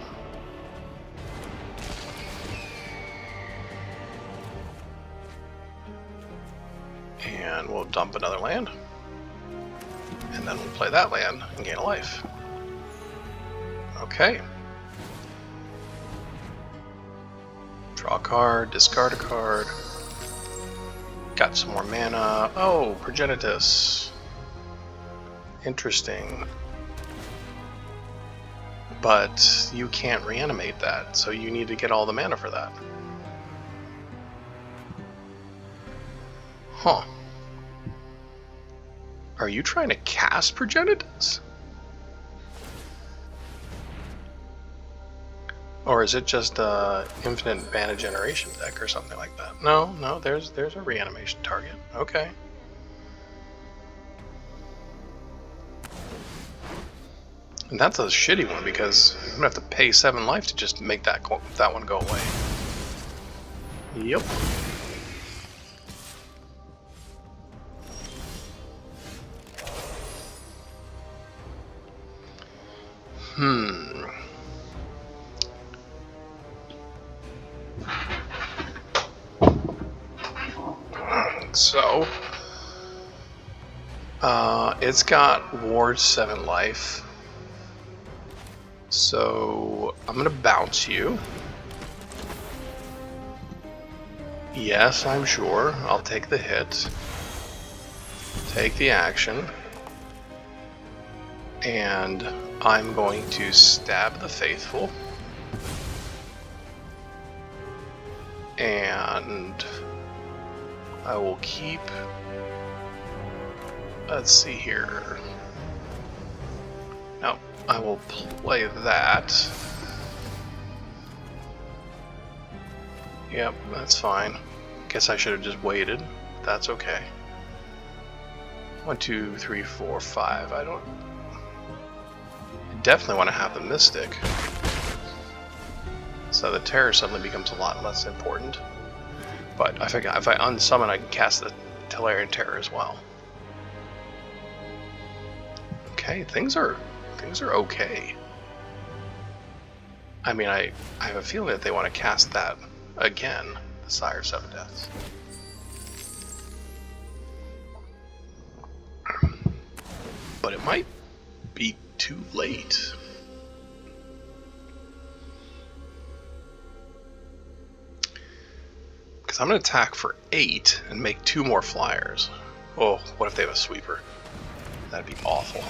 And we'll dump another land. And then we'll play that land and gain a life. Okay. Draw a card, discard a card. Got some more mana. Oh, Progenitus. Interesting. But you can't reanimate that, so you need to get all the mana for that. Huh. Are you trying to cast Progenitus? Or is it just a infinite mana generation deck or something like that? No, there's a reanimation target. Okay. And that's a shitty one because I'm gonna have to pay 7 life to just make that one go away. Yep. So, it's got Ward 7 life. So, I'm gonna bounce you. Yes, I'm sure. I'll take the hit. Take the action. And I'm going to stab the Faithful. And I will keep... Let's see here. No, I will play that. Yep, that's fine. Guess I should have just waited. That's okay. 1, 2, 3, 4, 5. I definitely want to have the Mystic. So the Terror suddenly becomes a lot less important. But I figure if I unsummon, I can cast the Tolarian Terror as well. Okay, things are okay. I mean, I have a feeling that they want to cast that again, the Sire of 7 Deaths. But it might be too late. Because I'm going to attack for 8 and make 2 more flyers. Oh, what if they have a sweeper? That'd be awful.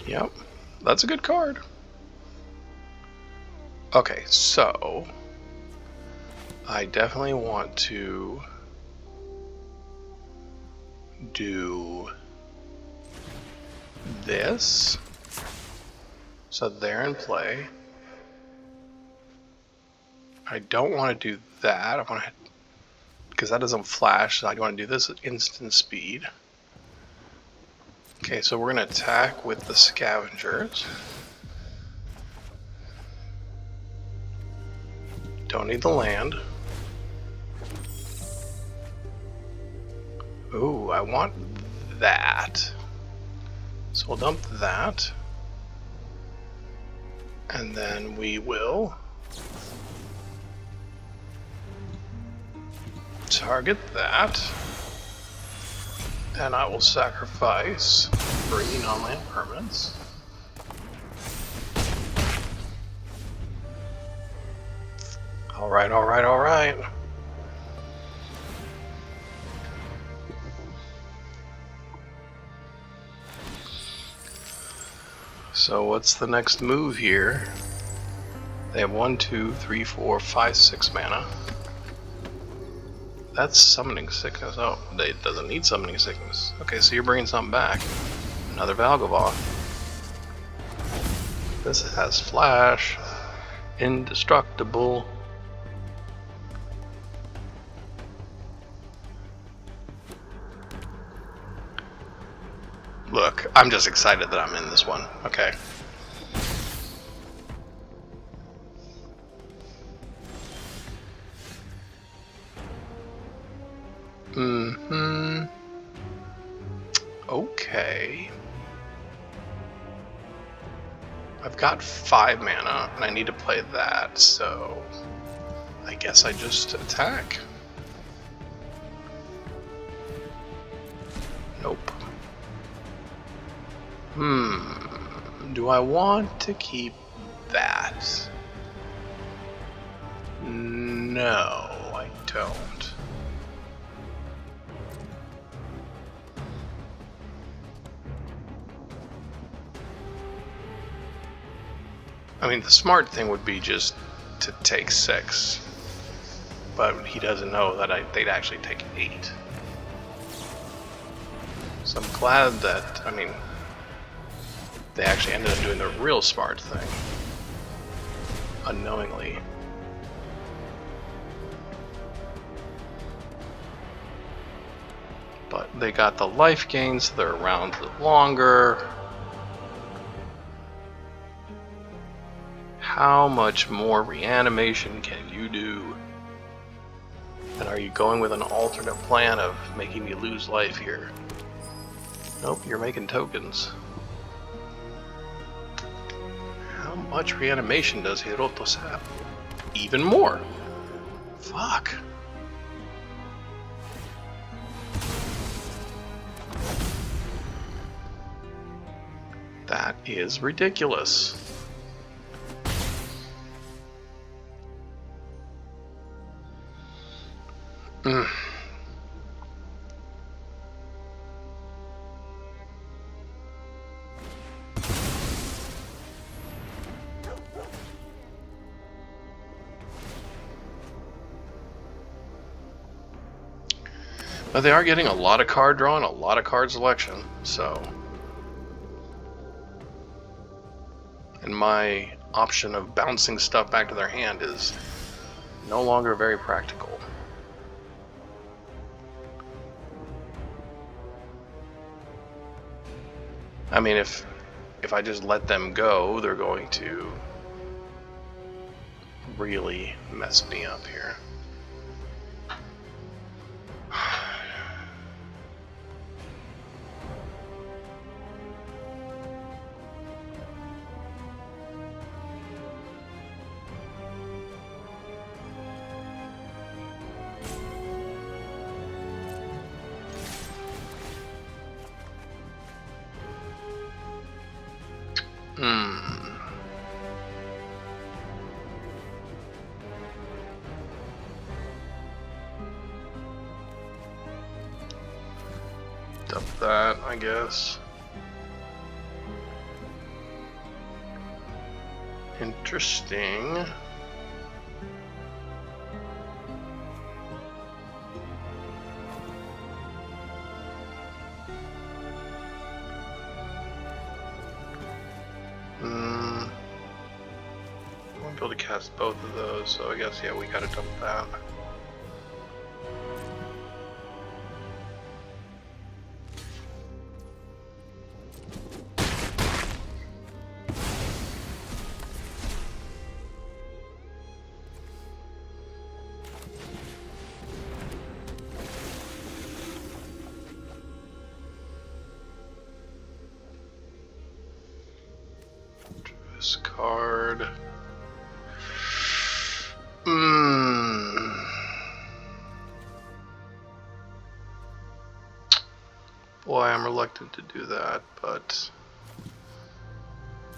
Yep, that's a good card. Okay, so I definitely want to do this. So they're in play. I don't want to do that. I want to, because that doesn't flash. So I want to do this at instant speed. Okay, so we're going to attack with the Scavengers. Don't need the land. Ooh, I want that. So we'll dump that. And then we will target that. And I will sacrifice 3 non-land permanents. Alright, alright, alright. So what's the next move here? They have 1, 2, 3, 4, 5, 6 mana. That's Summoning Sickness. Oh, it doesn't need Summoning Sickness. Okay, so you're bringing something back. Another Valgavoth. This has Flash. Indestructible. Look, I'm just excited that I'm in this one, okay? Okay. I've got 5 mana, and I need to play that, so I guess I just attack. Nope. Do I want to keep that? No, I don't. I mean, the smart thing would be just to take 6, but he doesn't know that they'd actually take 8. So I'm glad that, I mean, they actually ended up doing the real smart thing. Unknowingly. But they got the life gain, so they're around longer. How much more reanimation can you do? And are you going with an alternate plan of making me lose life here? Nope, you're making tokens. How much reanimation does Herotos have? Even more. Fuck. That is ridiculous. But they are getting a lot of card draw and a lot of card selection, so. And my option of bouncing stuff back to their hand is no longer very practical. I mean, if I just let them go, they're going to really mess me up here. Dump that, I guess. Interesting. able to cast both of those, so I guess, yeah, we gotta dump that. Discard. Boy, I'm reluctant to do that, but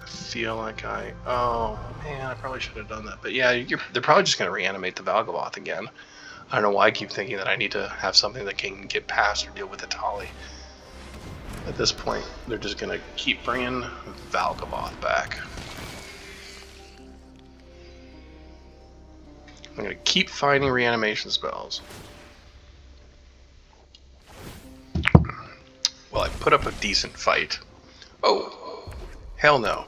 I feel like oh man, I probably should have done that. But yeah, they're probably just going to reanimate the Valgaboth again. I don't know why I keep thinking that I need to have something that can get past or deal with the Tali. At this point, they're just going to keep bringing Valgaboth back. I'm going to keep finding reanimation spells. Well, I put up a decent fight. Oh, hell no.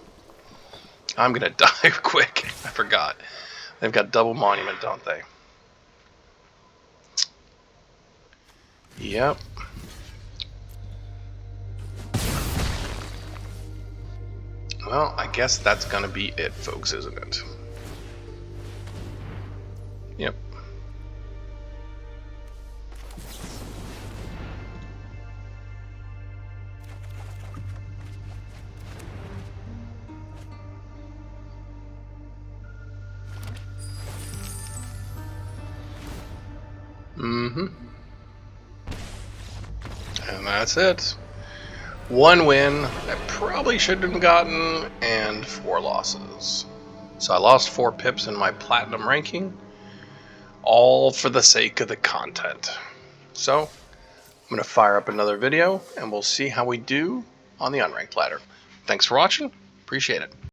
I'm going to die quick. I forgot. They've got double monument, don't they? Yep. Well, I guess that's going to be it, folks, isn't it? Yep. And that's it. 1 win I probably shouldn't have gotten, and 4 losses. So I lost 4 pips in my platinum ranking, all for the sake of the content. So I'm going to fire up another video, and we'll see how we do on the unranked ladder. Thanks for watching. Appreciate it.